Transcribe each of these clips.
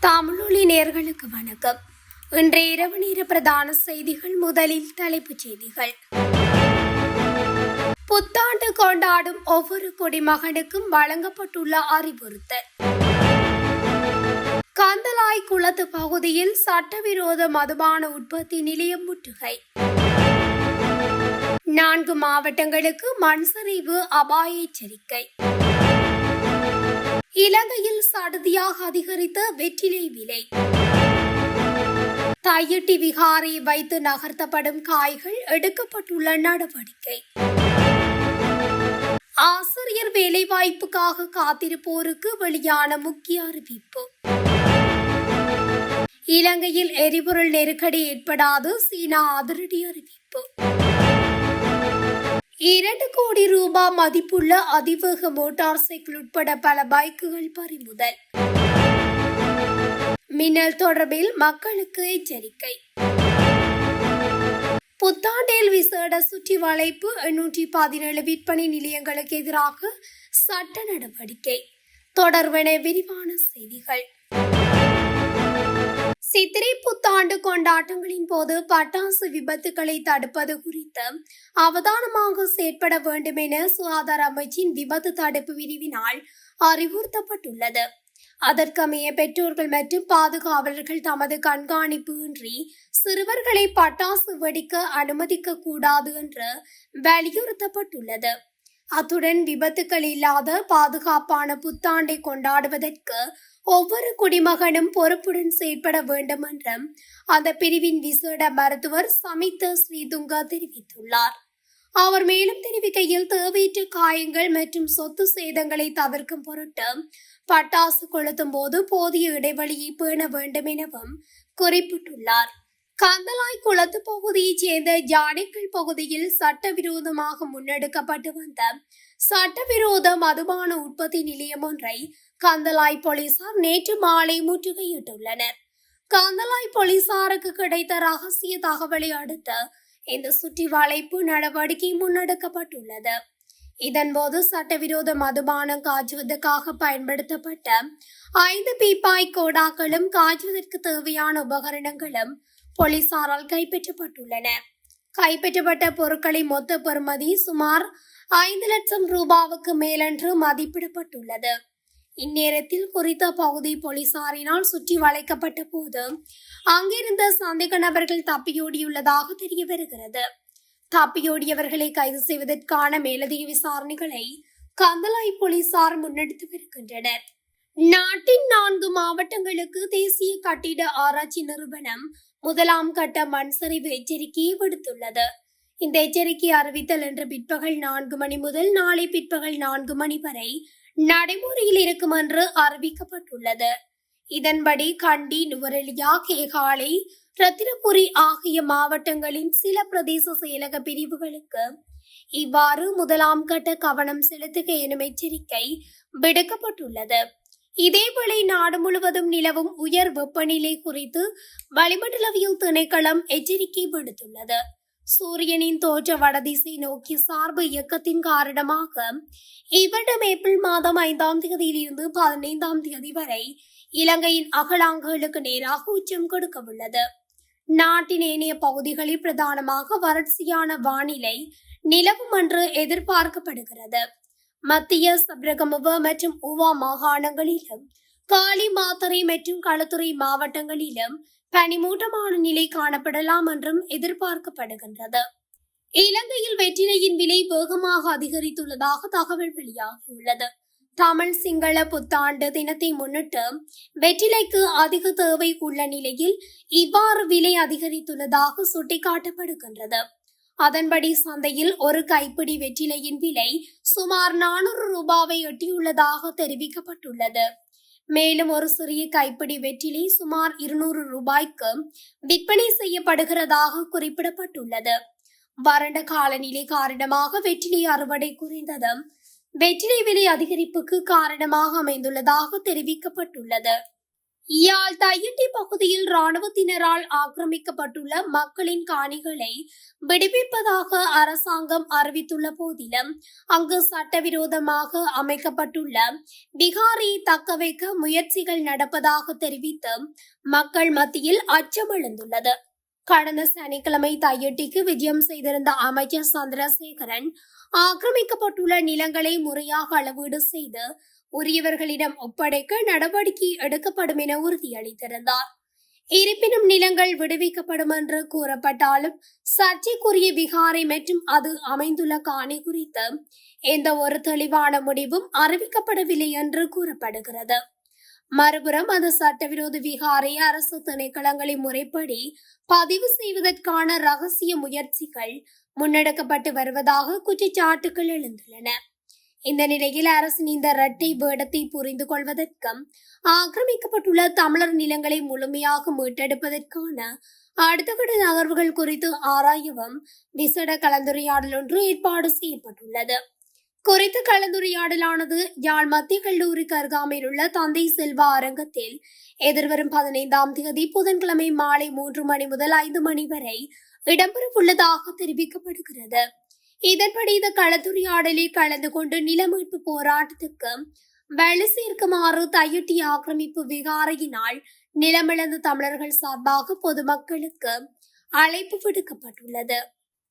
தமிழொலி நேயர்களுக்கு வணக்கம். இன்றைய இரவு நேர பிரதான செய்திகள். முதலில் தலைப்புச் செய்திகள். புத்தாண்டு கொண்டாடும் ஒவ்வொரு குடிமகனுக்கும் வழங்கப்பட்டுள்ள அறிவுறுத்தல். கந்தலாய் குளத்து பகுதியில் சட்டவிரோத மதுபான உற்பத்தி நிலையம் முற்றுகை. 4 மாவட்டங்களுக்கு மண் சரிவு அபாய எச்சரிக்கை. இலங்கையில் சடுதியாக அதிகரித்த வெற்றிலை விலை. தையிட்டி விகாரை வைத்து நகர்த்தப்படும் காய்கள் எடுக்கப்பட்டுள்ள நடவடிக்கை. ஆசிரியர் வேலைவாய்ப்புக்காக காத்திருப்போருக்கு வெளியான முக்கிய அறிவிப்பு. இலங்கையில் எரிபொருள் நெருக்கடி ஏற்படாது, சீனா அதிரடி அறிவிப்பு. 2 கோடி ரூபாய் மதிப்புள்ள அதிவேக மோட்டார் சைக்கிள் உட்பட பல பைக்குகள் பறிமுதல். மின்னல் தொடர்பில் மக்களுக்கு எச்சரிக்கை. புத்தாண்டில் விசேட சுற்றி வளைப்பு. 817 விற்பனை நிலையங்களுக்கு எதிராக சட்ட நடவடிக்கை. தொடர்பென விரிவான செய்திகள். சித்திரை புத்தாண்டு கொண்டாட்டங்களின் போது பட்டாசு விபத்துக்களை தடுப்பது குறித்து அவதானமாக செயற்பட வேண்டும் என சுகாதார அமைச்சின் விபத்து தடுப்பு பிரிவினால் அறிவுறுத்தப்பட்டுள்ளது. அதற்கமைய பெற்றோர்கள் மற்றும் பாதுகாவலர்கள் தமது கண்காணிப்பு இன்றி சிறுவர்களை பட்டாசு வெடிக்க அனுமதிக்க கூடாது என்று வலியுறுத்தப்பட்டுள்ளது. அத்துடன் விபத்துக்கள் இல்லாத பாதுகாப்பான புத்தாண்டை கொண்டாடுவதற்கு ஒவ்வொரு குடிமகனும் பொறுப்புடன் செயற்பட வேண்டும் என்றும் அந்த பிரிவின் விசேட மருத்துவர் சமித்த ஸ்ரீதுங்கா தெரிவித்துள்ளார். அவர் மேலும் தெரிவிக்கையில் தேவையற்ற காயங்கள் மற்றும் சொத்து சேதங்களை தவிர்க்கும் பொருட்டு பட்டாசு கொளுத்தும் போது போதிய இடைவெளியை பேண வேண்டும் எனவும் குறிப்பிட்டுள்ளார். கந்தலாய் குளத்து பகுதியைச் சேர்ந்த யானைக்கல் பகுதியில் சட்டவிரோதமாக முன்னெடுக்கப்பட்டு வந்த சட்டவிரோத மதுபான உற்பத்தி நிலையம் ஒன்றை கந்தலாய் போலீசார் நேற்று மாலை முற்றுகையிட்டுள்ளனர். கந்தலாய் போலீசாருக்கு கிடைத்த ரகசிய தகவலை அடுத்து இந்த சுற்றி வளைப்பு நடவடிக்கை முன்னெடுக்கப்பட்டுள்ளது. இதன்போது சட்டவிரோத மதுபானம் காய்ச்சுவதற்காக பயன்படுத்தப்பட்ட 5 பீப்பாய் கோடாக்களும் காய்ச்சுவதற்கு தேவையான உபகரணங்களும் போலீசாரால் கைப்பற்றப்பட்டுள்ளன. கைப்பற்றப்பட்ட பொருட்களின் மொத்த பெறுமதி சுமார் 5 லட்சம் ரூபாவுக்கு மேலென்று மதிப்பிடப்பட்டுள்ளது. இந்நேரத்தில் குறித்த பகுதி போலீசாரினால் சுற்றி வளைக்கப்பட்ட போது அங்கிருந்த சந்தேக நபர்கள் தப்பியோடியுள்ளதாக தெரிய வருகிறது. தப்பியோடியவர்களை கைது செய்வதற்கான மேலதிக விசாரணைகளை கந்தலாய் போலீசார் முன்னெடுத்து வருகின்றனர். நாட்டின் 4 மாவட்டங்களுக்கு தேசிய கட்டிட ஆராய்ச்சி நிறுவனம் 1ஆம் கட்ட மண் சரிவு எச்சரிக்கையை விடுத்துள்ளது. இந்த எச்சரிக்கை அறிவித்தல் இன்று பிற்பகல் 4 மணி முதல் நாளை பிற்பகல் 4 மணி வரை நடைமுறையில் இருக்கும் என்று அறிவிக்கப்பட்டுள்ளது. இதன்படி கண்டி, நுவரெலியா, கேகாலை, ரத்தினபுரி ஆகிய மாவட்டங்களின் சில பிரதேச செயலக பிரிவுகளுக்கு இவ்வாறு 1ஆம் கட்ட கவனம் செலுத்துக எனும் எச்சரிக்கை விடுக்கப்பட்டுள்ளது. இதேவேளை நாடு முழுவதும் நிலவும் உயர் வெப்பநிலை குறித்து வளிமண்டலவியல் திணைக்களம் எச்சரிக்கை விடுத்துள்ளது. சூரியனின் தோற்ற வடதிசை நோக்கிய சார்பு இயக்கத்தின் காரணமாக இவ்வருடம் ஏப்ரல் மாதம் 5ஆம் தேதியிலிருந்து 15ஆம் தேதி வரை இலங்கையின் அகலாங்குகளுக்கு நேராக உச்சம் கொடுக்கவுள்ளது. நாட்டின் ஏனைய பகுதிகளில் பிரதானமாக வறட்சியான வானிலை நிலவும் என்று எதிர்பார்க்கப்படுகிறது. மத்திய சப்ரகமுவ மற்றும் ஊவா மாகாணங்களிலும் காலி, மாத்தறை மற்றும் களுத்துறை மாவட்டங்களிலும் பனிமூட்டமான நிலை காணப்படலாம் என்றும் எதிர்பார்க்கப்படுகின்றது. இலங்கையில் வெற்றிலையின் விலை வேகமாக அதிகரித்துள்ளதாக தகவல் வெளியாகியுள்ளது. தமிழ் சிங்கள புத்தாண்டு தினத்தை முன்னிட்டு வெற்றிலைக்கு அதிக தேவை உள்ள நிலையில் இவ்வாறு விலை அதிகரித்துள்ளதாக சுட்டிக்காட்டப்படுகின்றது. அதன்படி சந்தையில் ஒரு கைப்பிடி வெற்றிலையின் விலை சுமார் 400 ரூபாவை எட்டியுள்ளதாக தெரிவிக்கப்பட்டுள்ளது. மேலும் ஒரு சிறிய கைப்பிடி வெற்றிலை சுமார் 200 ரூபாய்க்கு விற்பனை செய்யப்படுகிறதாக குறிப்பிடப்பட்டுள்ளது. வறண்ட காலநிலை காரணமாக வெற்றிலை அறுவடை குறைந்ததும் வெற்றிலை விலை அதிகரிப்புக்கு காரணமாக அமைந்துள்ளதாக தெரிவிக்கப்பட்டுள்ளது. யாழ் தையிட்டி பகுதியில் இராணுவத்தினரால் ஆக்கிரமிக்கப்பட்டுள்ள மக்களின் காணிகளை விடுவிப்பதாக அரசாங்கம் அறிவித்துள்ள போதிலும் அங்கு சட்டவிரோதமாக அமைக்கப்பட்டுள்ள விகாரியை தக்கவைக்க முயற்சிகள் நடப்பதாக தெரிவித்து மக்கள் மத்தியில் அச்சம் எழுந்துள்ளது. கடந்த சனிக்கிழமை தையிட்டிக்கு விஜயம் செய்திருந்த அமைச்சர் சந்திரசேகரன் ஆக்கிரமிக்கப்பட்டுள்ள நிலங்களை முறையாக அளவீடு செய்து உரியவர்களிடம் ஒப்படைக்க நடவடிக்கை எடுக்கப்படும் என உறுதியளித்திருந்தார். இருப்பினும் நிலங்கள் விடுவிக்கப்படும் என்று கூறப்பட்டாலும் சர்ச்சைக்குரிய விகாரை மற்றும் அது அமைந்துள்ள காணி குறித்து எந்த ஒரு தெளிவான முடிவும் அறிவிக்கப்படவில்லை என்று கூறப்படுகிறது. மறுபுறம் அந்த சட்டவிரோத விகாரை அரசு திணைக்களங்களின் முறைப்படி பதிவு செய்வதற்கான ரகசிய முயற்சிகள் முன்னெடுக்கப்பட்டு வருவதாக குற்றச்சாட்டுகள் எழுந்துள்ளன. இந்த நிலையில் அரசின் இந்த இரட்டை வேடத்தை புரிந்து கொள்வதற்கும் ஆக்கிரமிக்கப்பட்டுள்ள தமிழர் நிலங்களை முழுமையாக மீட்டெடுப்பதற்கான அடுத்த கட்ட நகர்வுகள் குறித்து ஆராயவும் விசேட கலந்துரையாடல் ஒன்று ஏற்பாடு செய்யப்பட்டுள்ளது. குறித்த கலந்துரையாடலானது யாழ் மத்திய கல்லூரிக்கு அருகாமையில் உள்ள தந்தை செல்வா அரங்கத்தில் எதிர்வரும் 15ஆம் தேதி புதன்கிழமை மாலை 3 மணி முதல் 5 மணி வரை இடம்பெறவுள்ளதாக தெரிவிக்கப்படுகிறது. இதன்படி இந்த கலந்துரையாடலில் கலந்து கொண்டு நில மீட்பு போராட்டத்துக்கு வலு சேர்க்குமாறு தையிட்டி ஆக்கிரமிப்பு விகாரையினால் நிலமிழந்த தமிழர்கள் சார்பாக பொதுமக்களுக்கு அழைப்பு விடுக்கப்பட்டுள்ளது.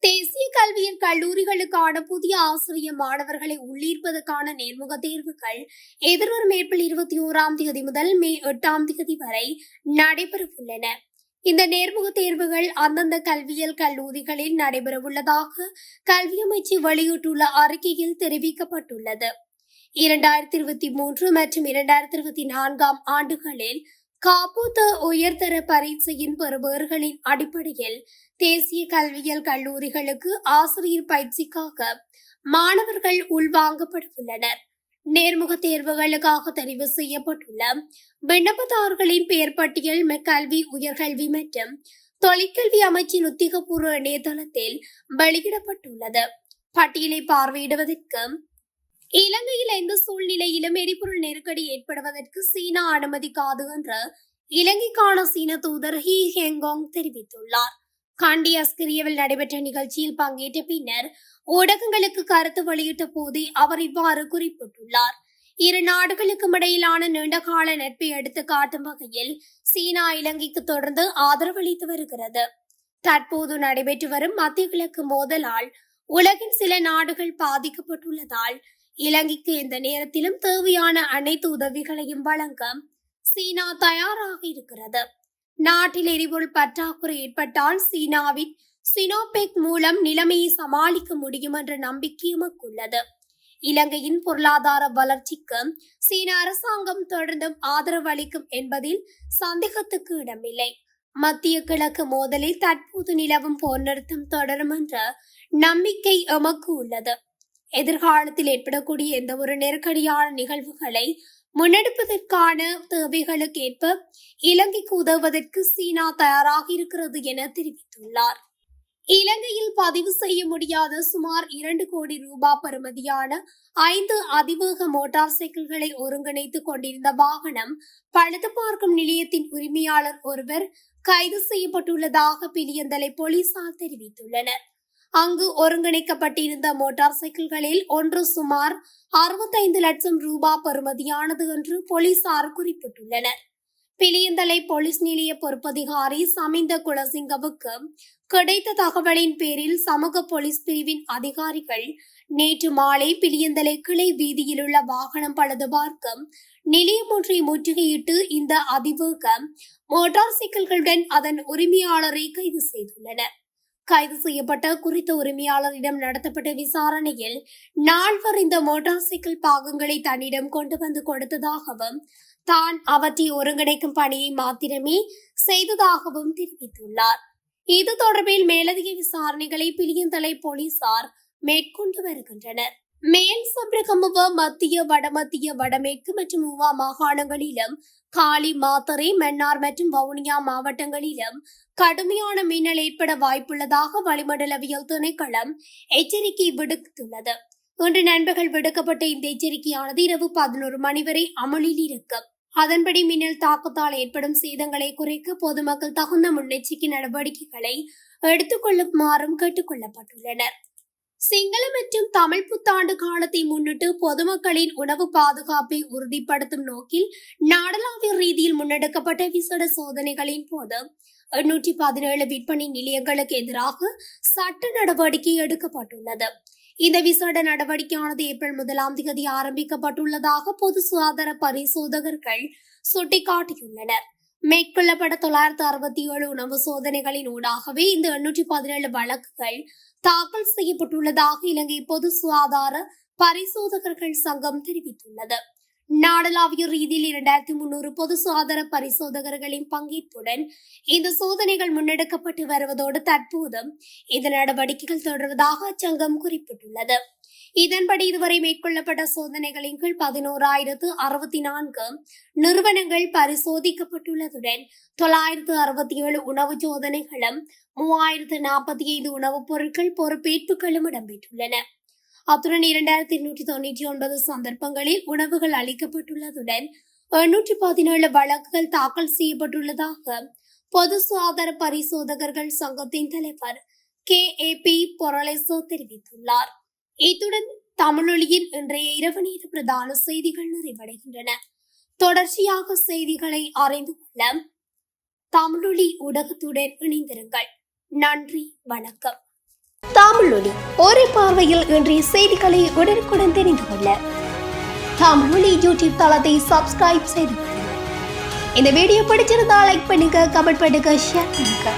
தேசிய கல்வியின் கல்லூரிகளுக்கான புதிய ஆசிரியர் மாணவர்களை உள்ளீர்ப்பதற்கான நேர்முக தேர்வுகள் எதிர்வரும் ஏப்ரல் 21ஆம் தேதி முதல் மே 8ஆம் தேதி வரை நடைபெறவுள்ளன. இந்த நேர்முக தேர்வுகள் அந்தந்த கல்வியியல் கல்லூரிகளில் நடைபெறவுள்ளதாக கல்வி அமைச்சு வெளியிட்டுள்ள அறிக்கையில் தெரிவிக்கப்பட்டுள்ளது. 2023 மற்றும் 2024ஆம் ஆண்டுகளில் காப்போத்த உயர்தர பரீட்சையின் பெறுபவர்களின் அடிப்படையில் தேசிய கல்வியியல் கல்லூரிகளுக்கு ஆசிரியர் பயிற்சிக்காக மாணவர்கள் உள்வாங்கப்படவுள்ளனர். நேர்முக தேர்வுகளுக்காக தெரிவு செய்யப்பட்டுள்ள விண்ணப்பதாரர்களின் பெயர் பட்டியல் கல்வி உயர்கல்வி மற்றும் தொழிற்கல்வி அமைச்சின் உத்தியோகபூர்வ இணையதளத்தில் வெளியிடப்பட்டுள்ளது. பட்டியலை பார்வையிடுவதற்கு இலங்கையில் எந்த சூழ்நிலையிலும் எரிபொருள் நெருக்கடி ஏற்படுவதற்கு சீனா அனுமதிக்காது என்று இலங்கைக்கான சீன தூதர் ஹி ஹெங்கோங் தெரிவித்துள்ளார். காண்டி அஸ்கிரியவில் நடைபெற்ற நிகழ்ச்சியில் பங்கேற்ற பின்னர் ஊடகங்களுக்கு கருத்து வெளியிட்ட போதே அவர் இவ்வாறு குறிப்பிட்டுள்ளார். இரு நாடுகளுக்கும் இடையிலான நீண்டகால நட்பை எடுத்து காட்டும் வகையில் சீனா இலங்கைக்கு தொடர்ந்து ஆதரவளித்து வருகிறது. தற்போது நடைபெற்று வரும் மத்திய கிழக்கு மோதலால் உலகின் சில நாடுகள் பாதிக்கப்பட்டுள்ளதால் இலங்கைக்கு எந்த நேரத்திலும் தேவையான அனைத்து உதவிகளையும் வழங்க சீனா தயாராக இருக்கிறது. நாட்டில் எரிபொருள் பற்றாக்குறை ஏற்பட்டால் சீனாவின் சினோபெக் மூலம் நிலைமையை சமாளிக்க முடியும் என்ற நம்பிக்கை எமக்குள்ளது. இலங்கையின் பொருளாதார வளர்ச்சிக்கு சீன அரசாங்கம் தொடர்ந்தும் ஆதரவு அளிக்கும் என்பதில் சந்தேகத்துக்கு இடமில்லை. மத்திய கிழக்கு மோதலில் தற்போது நிலவும் போர் நிறுத்தம் தொடரும் என்ற நம்பிக்கை எமக்கு உள்ளது. எதிர்காலத்தில் ஏற்படக்கூடிய எந்த ஒரு நெருக்கடியான நிகழ்வுகளை முன்னெடுப்பதற்கான தேவைகளுக்கு ஏற்ப இலங்கைக்கு உதவுவதற்கு சீனா தயாராக இருக்கிறது என தெரிவித்துள்ளார். இலங்கையில் பதிவு செய்ய முடியாத சுமார் 2 கோடி ரூபாய் பெறுமதியான 5 அதிவேக மோட்டார் சைக்கிள்களை ஒருங்கிணைத்துக் கொண்டிருந்த வாகனம் பழுது பார்க்கும் நிலையத்தின் உரிமையாளர் ஒருவர் கைது செய்யப்பட்டுள்ளதாக பிலியந்தலை போலீசார் தெரிவித்துள்ளனர். அங்கு ஒருங்கிணைக்கப்பட்டிருந்த மோட்டார் சைக்கிள்களில் ஒன்று சுமார் 65 லட்சம் ரூபாய் பெறுமதியானது என்று போலீசார் குறிப்பிட்டுள்ளனர். பிலியந்தலை போலீஸ் நிலைய பொறுப்பதிகாரி சமிந்த குலசிங்கவுக்கு கிடைத்த தகவலின் பேரில் சமூக போலீஸ் பிரிவின் அதிகாரிகள் நேற்று மாலை பிலியந்தலை கிளை வீதியில் உள்ள வாகனம் பழுது பார்க்கும் நிலையம் ஒன்றை முற்றுகையிட்டு இந்த அதிவேக மோட்டார் சைக்கிள்களுடன் அதன் உரிமையாளரை கைது செய்துள்ளனர். கைது செய்யப்பட்ட குறித்த உரிமையாளரிடம் நடத்தப்பட்ட விசாரணையில் 4 இந்த மோட்டார் சைக்கிள் பாகங்களை தன்னிடம் கொண்டு வந்து கொடுத்ததாகவும் தான் அவற்றை ஒருங்கிணைக்கும் பணியை மாத்திரமே செய்ததாகவும் தெரிவித்துள்ளார். இது தொடர்பில் மேலதிக விசாரணைகளை பிலியந்தலை போலீசார் மேற்கொண்டு வருகின்றனர். மேல் சப்ரகமுவ மத்திய வடமத்திய வடமேற்கு மற்றும் ஊவா மாகாணங்களிலும் காலி மாத்தறை மன்னார் மற்றும் வவுனியா மாவட்டங்களிலும் கடுமையான மின்னல் ஏற்பட வாய்ப்புள்ளதாக வளிமண்டலவியல் திணைக்களம் எச்சரிக்கை விடுத்துள்ளது. இன்று நண்பகல் விடுக்கப்பட்ட இந்த எச்சரிக்கையானது இரவு 11 மணி வரை அமலில் இருக்கும். அதன்படி மின்னல் தாக்கத்தால் ஏற்படும் சேதங்களை குறைக்க பொதுமக்கள் தகுந்த முன்னெச்சரிக்கை நடவடிக்கைகளை எடுத்துக் கொள்ளுமாறும் கேட்டுக் கொள்ளப்பட்டுள்ளனர். சிங்கள மற்றும் தமிழ் புத்தாண்டு காலத்தை முன்னிட்டு பொதுமக்களின் உணவு பாதுகாப்பை உறுதிப்படுத்தும் நோக்கில் நாடளாவிய ரீதியில் முன்னெடுக்கப்பட்ட விசேட சோதனைகளின் போது 817 விற்பனை நிலையங்களுக்கு எதிராக சட்ட நடவடிக்கை எடுக்கப்பட்டுள்ளது. இந்த விசேட நடவடிக்கையானது ஏப்ரல் 1ஆம் தேதி ஆரம்பிக்கப்பட்டுள்ளதாக பொது சுகாதார பரிசோதகர்கள் சுட்டிக்காட்டியுள்ளனர். மேற்கொள்ளப்பட்ட 967 உணவு சோதனைகளின் ஊடாகவே இந்த 817 வழக்குகள் தாக்கல் செய்யப்பட்டுள்ளதாக இலங்கை பொது சுகாதார பரிசோதகர்கள் சங்கம் தெரிவித்துள்ளது. நாடளாவிய ரீதியில் 2300 பொது சுகாதார பரிசோதகர்களின் பங்கேற்புடன் இந்த சோதனைகள் முன்னெடுக்கப்பட்டு வருவதோடு தற்போது இந்த நடவடிக்கைகள் தொடர்வதாக அச்சங்கம் குறிப்பிட்டுள்ளது. இதன்படி இதுவரை மேற்கொள்ளப்பட்ட சோதனைகளின் கீழ் 11,064 நிறுவனங்கள் பரிசோதிக்கப்பட்டுள்ளதுடன் 967 உணவு சோதனைகளும் 3045 உணவுப் பொருட்கள் பொறுப்பேற்புகளும் இடம்பெற்றுள்ளன. அத்துடன் 2299 சந்தர்ப்பங்களில் உணவுகள் அளிக்கப்பட்டுள்ளதுடன் 817 வழக்குகள் தாக்கல் செய்யப்பட்டுள்ளதாக பொது சுகாதார பரிசோதகர்கள் சங்கத்தின் தலைவர் KAP பொரலேசோ தெரிவித்துள்ளார். இத்துடன் தமிழொலியின் இன்றைய இரவு நேர பிரதான செய்திகள் நிறைவடைகின்றன. தொடர்ச்சியாக செய்திகளை அறிந்து கொள்ள தமிழொலி ஊடகத்துடன் இணைந்திருங்கள். நன்றி, வணக்கம். தமிழொலி ஒரே பார்வையில் இன்றைய செய்திகளை உடனுக்குடன் தெரிந்து கொள்ள தமிழொலி யூடியூப் தளத்தை சப்ஸ்கிரைப் செய்து கொள்ளுங்கள். இந்த வீடியோ பிடிச்சிருந்தா லைக் பண்ணுங்க, கமெண்ட் பண்ணுங்க, ஷேர் பண்ணுங்க.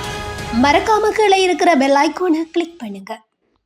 மறக்காம கீழே இருக்கிற பெல் ஐகானை கிளிக் பண்ணுங்க.